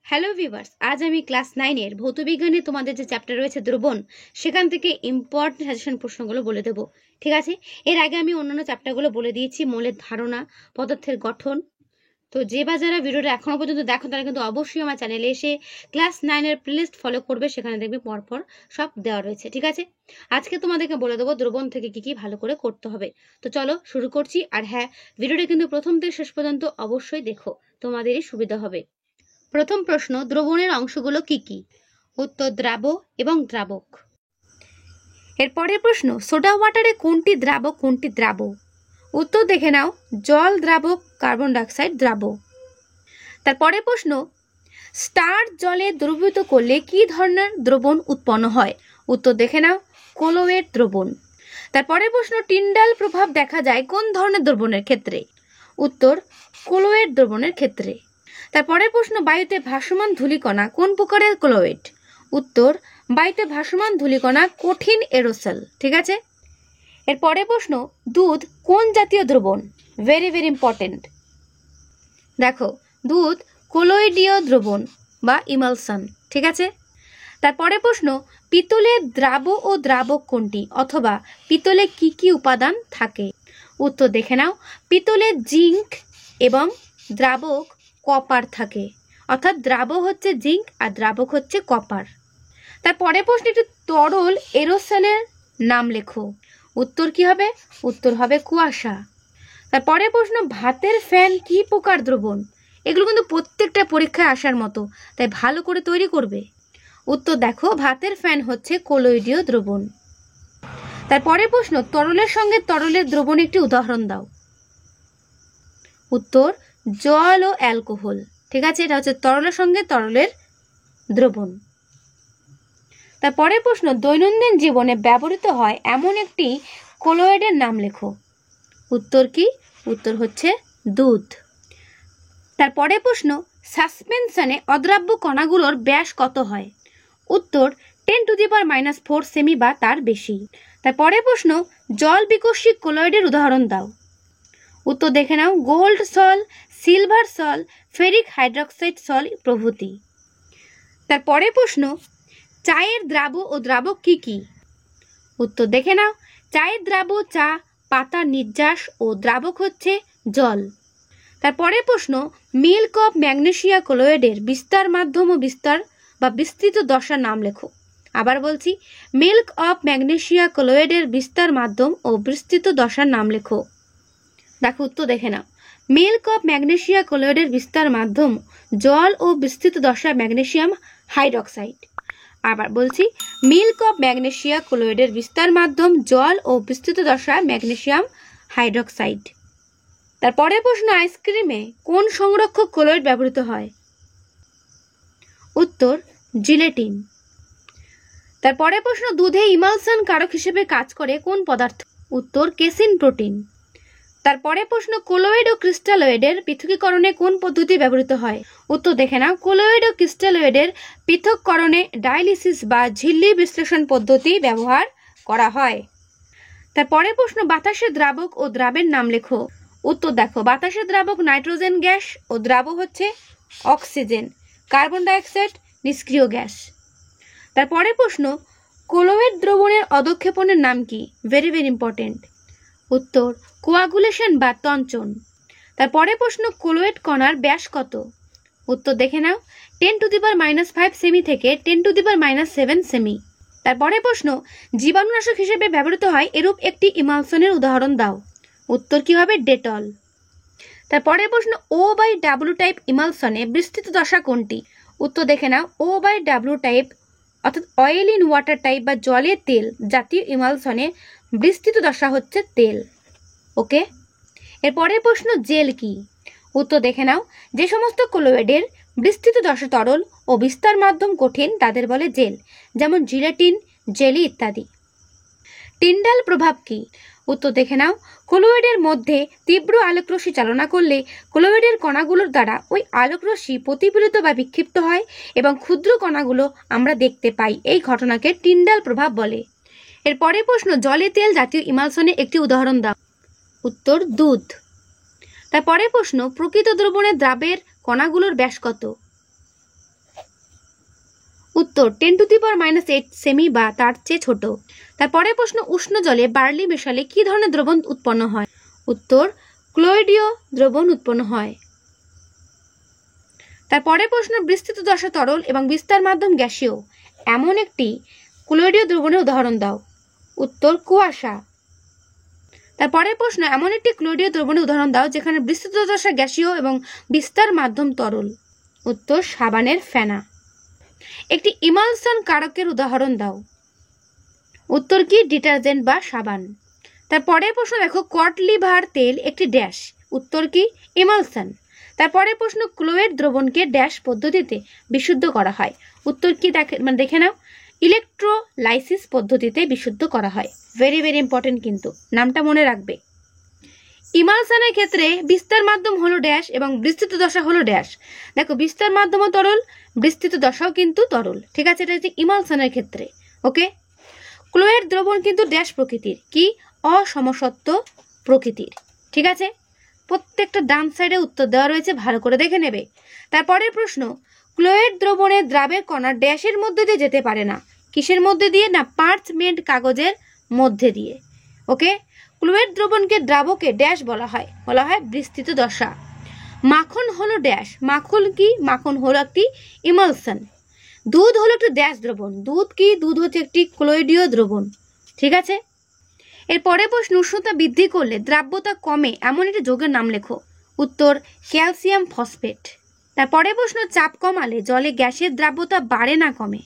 Hello viewers, আজ আমি class 9 এর ভৌতবিজ্ঞানে তোমাদের যে চ্যাপ্টার রয়েছে দ্রবণ, সেখান থেকে ইম্পর্টেন্ট সাজেশন প্রশ্নগুলো বলে দেবো। ঠিক আছে, এর আগে আমি অন্যান্য চ্যাপ্টারগুলো বলে দিয়েছি, মৌলের ধারণা, পদার্থের গঠন। তো যে বা যারা ভিডিওটা এখনো পর্যন্ত দেখো তারা কিন্তু অবশ্যই আমার চ্যানেলে এসে ক্লাস 9 এর প্লেলিস্ট ফলো করবে, সেখানে দেখবে পরপর সব দেওয়া রয়েছে। ঠিক আছে, আজকে তোমাদেরকে বলে দেবো দ্রবণ থেকে কি কি ভালো করে করতে হবে। তো চলো শুরু করছি। আর হ্যাঁ, ভিডিওটা কিন্তু প্রথম থেকে শেষ পর্যন্ত অবশ্যই দেখো, তোমাদেরই সুবিধা হবে। প্রথম প্রশ্ন, দ্রবণের অংশগুলো কি কি? উত্তর দ্রাব এবং দ্রাবক। এর পরের প্রশ্ন, সোডা ওয়াটারে কোনটি দ্রাবক কোনটি দ্রাব? উত্তর দেখে নাও, জল দ্রাবক, কার্বন ডাইঅক্সাইড দ্রাব। তারপরের প্রশ্ন, স্টার্চ জলে দ্রবীভূত করলে কি ধরনের দ্রবণ উৎপন্ন হয়? উত্তর দেখে নাও, কোলোয়েড দ্রবণ। তারপরের প্রশ্ন, টিন্ডাল প্রভাব দেখা যায় কোন ধরনের দ্রবণের ক্ষেত্রে? উত্তর কোলোয়েড দ্রবণের ক্ষেত্রে। তারপরের প্রশ্ন, বায়ুতে ভাসমান ধূলিকণা কোন প্রকারের কোলোয়েড? উত্তর বায়ুতে ভাসমান ধূলিকণা কঠিন এরোসল। ঠিক আছে, এর পরের প্রশ্ন, দুধ কোন জাতীয় দ্রবণ? Very very important. দেখো, দুধ কোলোয়েডীয় দ্রবণ বা ইমালশন। ঠিক আছে, তারপরের প্রশ্ন, পিতলের দ্রাব ও দ্রাবক কোনটি, অথবা পিতলে কি কি উপাদান থাকে? উত্তর দেখে নাও, পিতলের জিঙ্ক এবং দ্রাবক কপার থাকে, অর্থাৎ দ্রাব হচ্ছে জিঙ্ক আর দ্রাবক হচ্ছে কপার। তারপরে প্রশ্ন, একটি তরল এরোসলের নাম লেখো। উত্তর কি হবে? উত্তর হবে কুয়াশা। তারপরে প্রশ্ন, ভাতের ফ্যান কি প্রকার দ্রবণ? এগুলো কিন্তু প্রত্যেকটা পরীক্ষায় আসার মতো, তাই ভালো করে তৈরি করবে। উত্তর দেখো, ভাতের ফ্যান হচ্ছে কোলোয়েডীয় দ্রবণ। তারপরে প্রশ্ন, তরলের সঙ্গে তরলের দ্রবণ একটি উদাহরণ দাও। উত্তর জল ও অ্যালকোহল। ঠিক আছে, এটা হচ্ছে তরলের সঙ্গে তরলের দ্রবণ। তারপরের প্রশ্ন, দৈনন্দিন জীবনে ব্যবহৃত হয় এমন একটি কোলোয়েডের নাম লেখো। উত্তর কি? উত্তর হচ্ছে দুধ। তারপরের প্রশ্ন, সাসপেনশনে অদ্রাব্য কণাগুলোর ব্যাস কত হয়? উত্তর 10⁻⁴ সেমি বা তার বেশি। তারপরের প্রশ্ন, জল বিকর্ষী কোলোয়েডের উদাহরণ দাও। উত্তর দেখে নাও, গোল্ড সল, সিলভার সল, ফেরিক হাইড্রক্সাইড সল প্রভৃতি। তারপরের প্রশ্ন, চায়ের দ্রাব ও দ্রাবক কি কি? উত্তর দেখে নাও, চায়ের দ্রাব চা পাতার নির্যাস ও দ্রাবক হচ্ছে জল। তারপরের প্রশ্ন, মিল্ক অফ ম্যাগনেসিয়া কোলোয়েডের বিস্তার মাধ্যম ও বিস্তার বা বিস্তৃত দশার নাম লেখো। আবার বলছি, মিল্ক অফ ম্যাগনেসিয়া কোলোয়েডের বিস্তার মাধ্যম ও বিস্তৃত দশার নাম লেখো। দেখো, উত্তর দেখে নাও, মিল্ক অফ ম্যাগনেসিয়া কোলোয়েডের বিস্তার মাধ্যম জল ও বিস্তৃত দশা ম্যাগনেসিয়াম হাইড্রক্সাইড। আবার বলছি, মিল্ক অফ ম্যাগনেসিয়া কোলোয়েডের বিস্তার মাধ্যম জল ও বিস্তৃত দশা ম্যাগনেসিয়াম হাইড্রক্সাইড। তারপরের প্রশ্ন, আইসক্রিমে কোন সংরক্ষক কোলোয়েড ব্যবহৃত হয়? উত্তর জিলেটিন। তারপরের প্রশ্ন, দুধে ইমালশন কারক হিসেবে কাজ করে কোন পদার্থ? উত্তর কেসিন প্রোটিন। তারপরে প্রশ্ন, কোলোয়েড ও ক্রিস্টালয়েডের পৃথকীকরণে কোন পদ্ধতি ব্যবহৃত হয়? উত্তর দেখে নাও, কোলোয়েড ও ক্রিস্টালয়েডের পৃথককরণে ডায়ালিসিস বা ঝিল্লি বিশ্লেষণ পদ্ধতি ব্যবহার করা হয়। তারপরে প্রশ্ন, বাতাসের দ্রাবক ও দ্রাবের নাম লেখো। উত্তর দেখো, বাতাসের দ্রাবক নাইট্রোজেন গ্যাস ও দ্রাব হচ্ছে অক্সিজেন, কার্বন ডাইঅক্সাইড নিষ্ক্রিয় গ্যাস। তারপরে প্রশ্ন, কোলোয়েড দ্রবণের অধঃক্ষেপণের নাম কি? Very very important. উত্তর কোয়াগুলেশন বা তঞ্চন। তারপরে প্রশ্ন, কোলোয়েড কণার ব্যাস কত? উত্তর দেখে নাও, 10⁻⁵ সেমি থেকে 10⁻⁷ সেমি। তারপরে প্রশ্ন, জীবাণুনাশক হিসেবে ব্যবহৃত হয় এরূপ একটি ইমালশনের উদাহরণ দাও। উত্তর কি হবে? ডেটল। তারপরে প্রশ্ন, O/W টাইপ ইমালশনে বিস্তৃত দশা কোনটি? উত্তর দেখে নাও, O/W টাইপ অর্থাৎ অয়েল ইন ওয়াটার টাইপ বা জলে তেল জাতীয় ইমালশনে বিস্তৃত দশা হচ্ছে তেল। ওকে, এর পরের প্রশ্ন, জেল কি? উত্তর দেখে নাও, যে সমস্ত কোলোয়েডের বিস্তৃত দশা তরল ও বিস্তার মাধ্যম কঠিন তাদের বলে জেল, যেমন জিলেটিন, জেলি ইত্যাদি। টিন্ডাল প্রভাব কি? উত্তর দেখে নাও, কোলোয়েডের মধ্যে তীব্র আলোকরশ্মি চালনা করলে কোলোয়েডের কণাগুলোর দ্বারা ওই আলোকরশ্মি প্রতিফলিত বা বিক্ষিপ্ত হয় এবং ক্ষুদ্র কণাগুলো আমরা দেখতে পাই। এই ঘটনাকে টিন্ডাল প্রভাব বলে। এর পরের প্রশ্ন, জলে তেল জাতীয় ইমালশনের একটি উদাহরণ দাও। উত্তর দুধ। তারপরের প্রশ্ন, প্রকৃত দ্রবণের দ্রাবের কণাগুলোর ব্যাস কত? উত্তর 10⁻⁻8 সেমি বা তার চেয়ে ছোট। তারপরে প্রশ্ন, উষ্ণ জলে বার্লি মেশালে কি ধরনের দ্রবণ উৎপন্ন হয়? উত্তর ক্লোয়েডীয় দ্রবণ উৎপন্ন হয়। তারপরে প্রশ্ন, বিস্তৃত দশা তরল এবং বিস্তার মাধ্যম গ্যাসীয় এমন একটি ক্লোয়েডীয় দ্রবণের উদাহরণ দাও। উত্তর কুয়াশা। তারপরে প্রশ্ন, এমন একটি ক্লোয়েডীয় দ্রবণের উদাহরণ দাও যেখানে বিস্তৃত দশা গ্যাসীয় এবং বিস্তার মাধ্যম তরল। উত্তর সাবানের ফেনা। একটি ইমালশন কারকের উদাহরণ দাও। উত্তর কি? ডিটারজেন্ট বা সাবান। তারপরে প্রশ্ন দেখো, কড লিভার তেল একটি ড্যাশ। উত্তর কি? ইমালশন। তারপরে প্রশ্ন, ক্লোয়েড দ্রবণকে ড্যাশ পদ্ধতিতে বিশুদ্ধ করা হয়। উত্তর কি? দেখে নাও, ইলেকট্রোলাইসিস পদ্ধতিতে বিশুদ্ধ করা হয়। ভেরি ভেরি ইম্পর্টেন্ট, কিন্তু নামটা মনে রাখবে। ইমালশনের ক্ষেত্রে বিস্তার মাধ্যম হলো ড্যাশ এবং বিস্তৃত দশা হলো ড্যাশ। দেখো, বিস্তার মাধ্যমও তরল, বিস্তৃত দশাও কিন্তু তরল। ঠিক আছে, এটা হচ্ছে ইমালশনের ক্ষেত্রে। ওকে, ক্লোয়েড দ্রবণ কিন্তু ড্যাশ প্রকৃতির, কি? অসমসত্ব প্রকৃতির। ঠিক আছে, প্রত্যেকটা ডান সাইডে উত্তর দেওয়া রয়েছে, ভালো করে দেখে নেবে। তারপরের প্রশ্ন, ক্লোয়েড দ্রবণের দ্রাবের কণা ড্যাশের মধ্যে দিয়ে যেতে পারে না। কিসের মধ্যে দিয়ে? না, পার্চমেন্ট কাগজের মধ্যে দিয়ে। ওকে, ক্লোয়েড দ্রবণকে দ্রাবকে ড্যাশ বলা হয় বিস্তৃত দশা। মাখন হলো ড্যাশ। মাখন কি? মাখন হলো একটি ইমালশন। দুধ হলো একটি ড্যাশ দ্রবণ। দুধ কি? দুধ হচ্ছে একটি ক্লোয়েডীয় দ্রবণ। ঠিক আছে, এরপরে প্রশ্ন, উষ্ণতা বৃদ্ধি করলে দ্রাব্যতা কমে এমন একটি যৌগের নাম লেখো। উত্তর ক্যালসিয়াম ফসফেট। তারপরে প্রশ্ন, চাপ কমালে জলে গ্যাসের দ্রাব্যতা বাড়ে না কমে?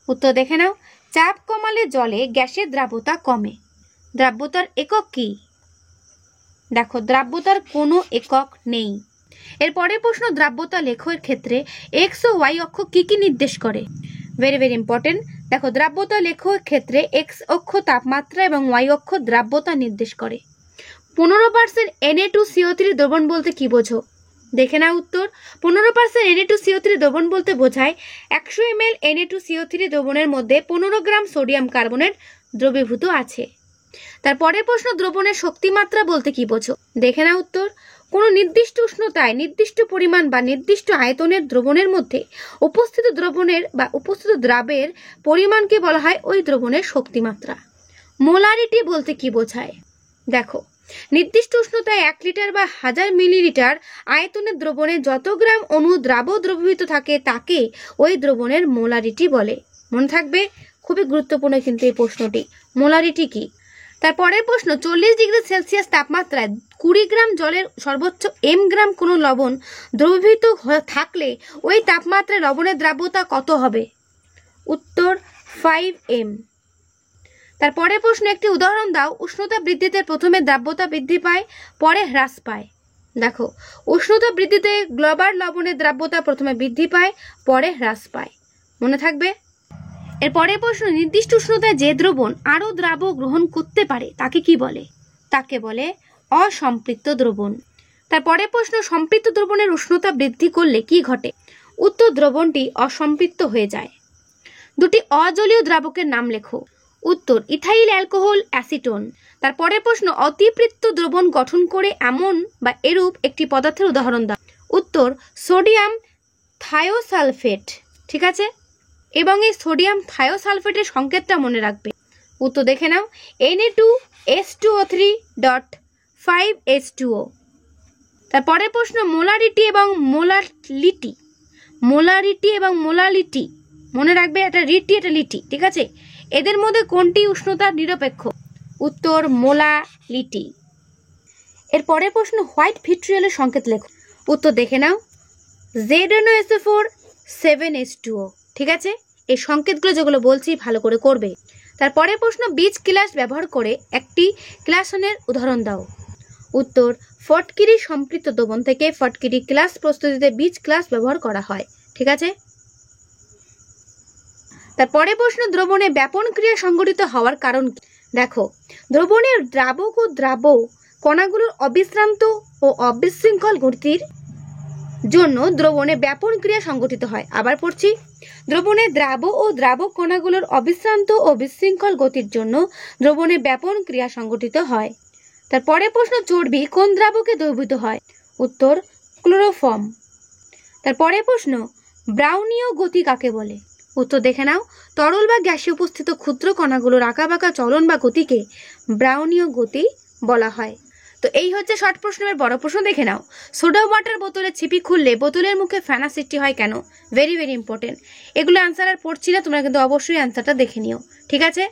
উত্তর দেখে নাও, চাপ কমালে জলে গ্যাসের দ্রাব্যতা কমে। দ্রাব্যতার একক কি? দেখো, দ্রাব্যতার কোনো একক নেই। এরপরে প্রশ্ন, দ্রাব্যতা লেখের ক্ষেত্রে এক্স ও ওয়াই অক্ষ কি কি নির্দেশ করে? Very very important. দেখো, দ্রাব্যতা লেখের ক্ষেত্রে এক্স অক্ষ তাপমাত্রা এবং ওয়াই অক্ষ দ্রাব্যতা নির্দেশ করে। 15% Na2CO3 দ্রবণ বলতে কি বোঝো? দেখে নাও উত্তর। 15% Na2CO3 দ্রবণ বলতে বোঝায় 100 ml Na2CO3 দ্রবণের মধ্যে 15 গ্রাম সোডিয়াম কার্বনেট দ্রবীভূত আছে। তারপরে প্রশ্ন, দ্রবণের শক্তিমাত্রা বলতে কি বোঝো? দেখে নাও উত্তর। কোনো নির্দিষ্ট উষ্ণতায় নির্দিষ্ট পরিমাণ বা নির্দিষ্ট আয়তনের দ্রবণের মধ্যে উপস্থিত দ্রবণের বা উপস্থিত দ্রাবের পরিমাণকে বলা হয় ওই দ্রবণের শক্তিমাত্রা। মোলারিটি বলতে কি বোঝায়? দেখো, নির্দিষ্ট উষ্ণতায় 1 লিটার বা 1000 মিলিলিটার আয়তনের দ্রবণে যত গ্রাম অণু দ্রবীভূত থাকে তাকে ওই দ্রবণের মোলারিটি বলে। মনে থাকবে, খুবই গুরুত্বপূর্ণ কিন্তু এই প্রশ্নটি। মোলারিটি কি? তারপরের প্রশ্ন, 40 ডিগ্রি সেলসিয়াস তাপমাত্রায় 20 গ্রাম জলের সর্বোচ্চ m গ্রাম কোনো লবণ দ্রবীভূত থাকলে ওই তাপমাত্রায় লবণের দ্রাব্যতা কত হবে? উত্তর 5m। তারপরের প্রশ্ন, একটি উদাহরণ দাও। উষ্ণতা বৃদ্ধিতে প্রথমে দ্রাব্যতা বৃদ্ধি পায়, পরে হ্রাস পায়। দেখো, উষ্ণতা বৃদ্ধিতে গ্লোবাল লবণের দ্রাব্যতা প্রথমে বৃদ্ধি পায়, পরে হ্রাস পায়। মনে থাকবে। এরপরে প্রশ্ন, নির্দিষ্ট উষ্ণতায় যে দ্রবণ আরও দ্রাব্য গ্রহণ করতে পারে তাকে কি বলে? তাকে বলে অসম্পৃক্ত দ্রবণ। তারপরে প্রশ্ন, সম্পৃক্ত দ্রবণের উষ্ণতা বৃদ্ধি করলে কি ঘটে? উত্তর, দ্রবণটি অসম্পৃক্ত হয়ে যায়। দুটি অজলীয় দ্রাবকের নাম লেখো। উত্তর, ইথাইল অ্যালকোহল, অ্যাসিটোন। তারপরে প্রশ্ন, অতিপৃক্ত দ্রবণ গঠন করে এমন বা এরূপ একটি পদার্থের উদাহরণ দাও। উত্তর, সোডিয়াম থায়োসালফেট। ঠিক আছে, এবং এই সোডিয়াম থায়োসালফেটের সংকেতটা মনে রাখবে। উত্তর দেখে নাও, Na2H2O3.5H2O। তারপরে প্রশ্ন, মোলারিটি এবং মোলালিটি। মোলারিটি এবং মোলালিটি মনে রাখবে, এটা রিটি, এটা লিটি। ঠিক আছে, এদের মধ্যে কোনটি উষ্ণতার নিরপেক্ষ? উত্তর, মোলালিটি। এরপরে প্রশ্ন, হোয়াইট ভিট্রিয়লের সংকেত লেখো। উত্তর দেখে নাও, ZnOSO4 7H2O। ঠিক আছে, এই সংকেতগুলো যেগুলো বলছি ভালো করে করবে। তারপরে প্রশ্ন, বীজ ক্লাস ব্যবহার করে একটি ক্লাসনের উদাহরণ দাও। উত্তর, ফটকিরি সম্পৃক্ত দ্রবণ থেকে ফটকিরি ক্লাস প্রস্তুতিতে বীজ ক্লাস ব্যবহার করা হয়। ঠিক আছে, তারপরে প্রশ্ন, দ্রবণে ব্যাপন ক্রিয়া সংঘটিত হওয়ার কারণ কি? দেখো, দ্রবণের দ্রাবক ও দ্রাব্য কণাগুলোর অবিশ্রান্ত ও অবিশৃঙ্খল গতির জন্য দ্রবণে ব্যাপন ক্রিয়া সংঘটিত হয়। আবার পড়ছি, দ্রবণে দ্রাব্য ও দ্রাবক কণাগুলোর অবিশ্রান্ত ও বিশৃঙ্খল গতির জন্য দ্রবণে ব্যাপন ক্রিয়া সংঘটিত হয়। তারপরে প্রশ্ন, চর্বি কোন দ্রাবকে দ্রবীভূত হয়? উত্তর, ক্লোরোফর্ম। তারপরে প্রশ্ন, ব্রাউনীয় গতি কাকে বলে? উত্তর দেখে নাও। তরল বা গ্যাসে উপস্থিত ক্ষুদ্র কণাগুলোর আঁকাবাঁকা চলন বা গতিকে ব্রাউনীয় গতি বলা হয়। তো এই হচ্ছে শর্ট প্রশ্নের বড় প্রশ্ন, দেখে নাও। সোডা ওয়াটার বোতলের ছিপি খুললে বোতলের মুখে ফেনা সৃষ্টি হয় কেন? Very very important. এগুলো অ্যান্সার আর পড়ছি না, তোমরা কিন্তু অবশ্যই অ্যান্সারটা দেখে নিও, ঠিক আছে।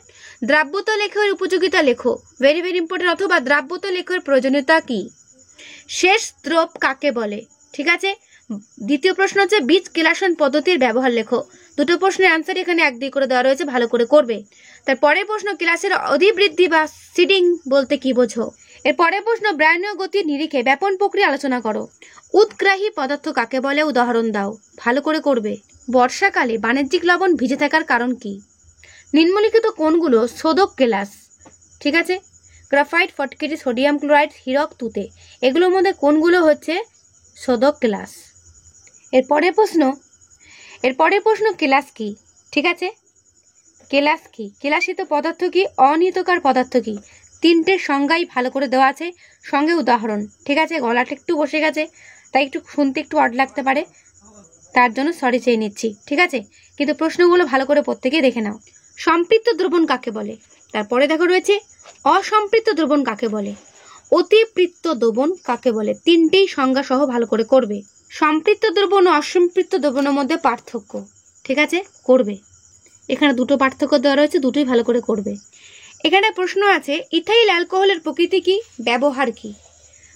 দ্রাব্যতা লেখের উপযোগিতা লেখো, ভেরি ভেরি ইম্পর্টেন্ট। অথবা দ্রাব্যতা লেখের প্রয়োজনীয়তা কি? শেষ দ্রব কাকে বলে? ঠিক আছে। দ্বিতীয় প্রশ্ন হচ্ছে বীজ কেলাসন পদ্ধতির ব্যবহার লেখো। দুটো প্রশ্নের অ্যান্সার এখানে 1-2 করে দেওয়া রয়েছে, ভালো করে করবে। তারপরের প্রশ্ন ক্লাসের অধিবৃদ্ধি বা সিডিং বলতে কি বোঝো? এর পরের প্রশ্ন ব্রাউনীয় গতির নিরিখে ব্যাপন প্রক্রিয়া আলোচনা করো। উৎগ্রাহী পদার্থ কাকে বলে? উদাহরণ দাও, ভালো করে করবে। বর্ষাকালে বাণিজ্যিক লবণ ভিজে থাকার কারণ কি? নিম্নলিখিত কোনগুলো শোধক কেলাস? ঠিক আছে, গ্রাফাইট, ফটকিরি, সোডিয়াম ক্লোরাইড, হীরক, তুতে, এগুলোর মধ্যে কোনগুলো হচ্ছে শোধক কেলাস? এর পরের প্রশ্ন কেলাস কি? ঠিক আছে, কেলাস কি? কেলাসিত পদার্থ কি? অনিহিতকার পদার্থ কি? তিনটে সংজ্ঞাই ভালো করে দেওয়া আছে, সঙ্গে উদাহরণ। ঠিক আছে, গলাটা একটু বসে গেছে তাই একটু শুনতে একটু অড লাগতে পারে, তার জন্য সরি চেয়ে নিচ্ছি, ঠিক আছে। কিন্তু প্রশ্নগুলো ভালো করে প্রত্যেকেই দেখে নাও। সম্পৃক্ত দ্রবণ কাকে বলে? তারপরে দেখো রয়েছে অসম্পৃক্ত দ্রবণ কাকে বলে, অতিপৃক্ত দ্রবণ কাকে বলে। তিনটেই সংজ্ঞা সহ ভালো করে করবে। সম্পৃক্ত দ্রবণ ও অসম্পৃক্ত দ্রবণের মধ্যে পার্থক্য, ঠিক আছে, করবে। এখানে দুটো পার্থক্য দেওয়া রয়েছে, দুটোই ভালো করে করবে। এখানে প্রশ্ন আছে ইথাইল অ্যালকোহলের প্রকৃতি কি, ব্যবহার কি?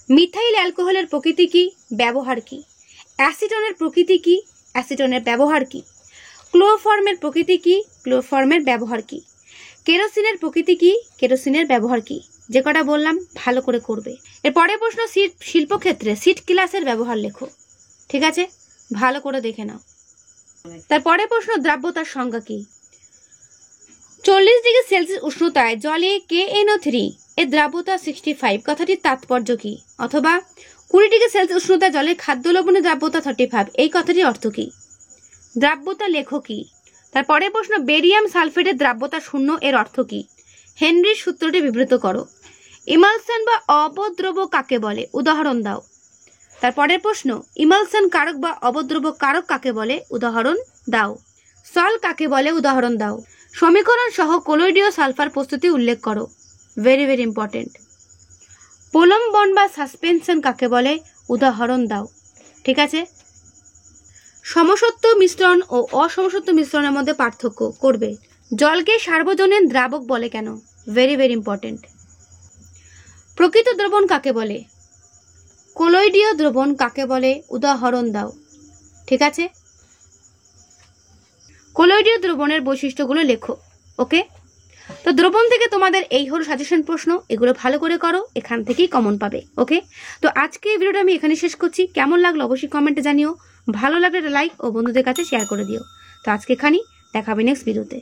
মিথাইল অ্যালকোহলের প্রকৃতি কি, ব্যবহার কি? অ্যাসিটনের প্রকৃতি কি, অ্যাসিটনের ব্যবহার কি? ক্লোরোফর্মের প্রকৃতি কি, ক্লোরোফর্মের ব্যবহার কি? কেরোসিনের প্রকৃতি কি, কেরোসিনের ব্যবহার কি? যে কটা বললাম ভালো করে করবে। এর পরের প্রশ্ন শিল্পক্ষেত্রে সিট ক্লাসের ব্যবহার লেখো। ঠিক আছে, ভালো করে দেখে নাও। তারপরে প্রশ্ন দ্রাব্যতার সংজ্ঞা কি? 40 ডিগ্রি সেলসিয়াস উষ্ণতায় জলে KNO3 এর দ্রাব্যতা 65, কথাটির তাৎপর্য কি? অথবা 20 ডিগ্রি সেলসিয়াস উষ্ণতায় জলের খাদ্য লবণের দ্রাব্যতা 35, এই কথাটির অর্থ কি? দ্রাব্যতা লেখো কি? তারপরে প্রশ্ন বেরিয়াম সালফেটের দ্রাব্যতা 0, এর অর্থ কি? হেনরির সূত্রটি বিবৃত করো। ইমালশন বা অবদ্রব কাকে বলে? উদাহরণ দাও। তারপরের প্রশ্ন ইমালশন কারক বা অবদ্রব কারক কাকে বলে? উদাহরণ দাও। সল কাকে বলে? উদাহরণ দাও। সমীকরণ সহ কলোইডীয় সালফার প্রস্তুতি উল্লেখ করো। Very very important. প্রলম্বন বা সাসপেনশন কাকে বলে? উদাহরণ দাও। ঠিক আছে, সমসত্ব মিশ্রণ ও অসমসত্ব মিশ্রণের মধ্যে পার্থক্য করবে। জলকে সার্বজনীন দ্রাবক বলে কেন? Very very important. প্রকৃত দ্রবণ কাকে বলে? কলোইডীয় দ্রবণ কাকে বলে? উদাহরণ দাও। ঠিক আছে, কলোইডীয় দ্রবণের বৈশিষ্ট্যগুলো লেখো। ওকে, তো দ্রবণ থেকে তোমাদের এই হলো সাজেশন প্রশ্ন, এগুলো ভালো করে করো, এখান থেকেই কমন পাবে। ওকে, তো আজকে এই ভিডিওটা আমি এখানে শেষ করছি। কেমন লাগলো অবশ্যই কমেন্টে জানিও, ভালো লাগলে লাইক ও বন্ধুদের কাছে শেয়ার করে দিও। তো আজকে এখানেই, দেখা হবে নেক্সট ভিডিওতে।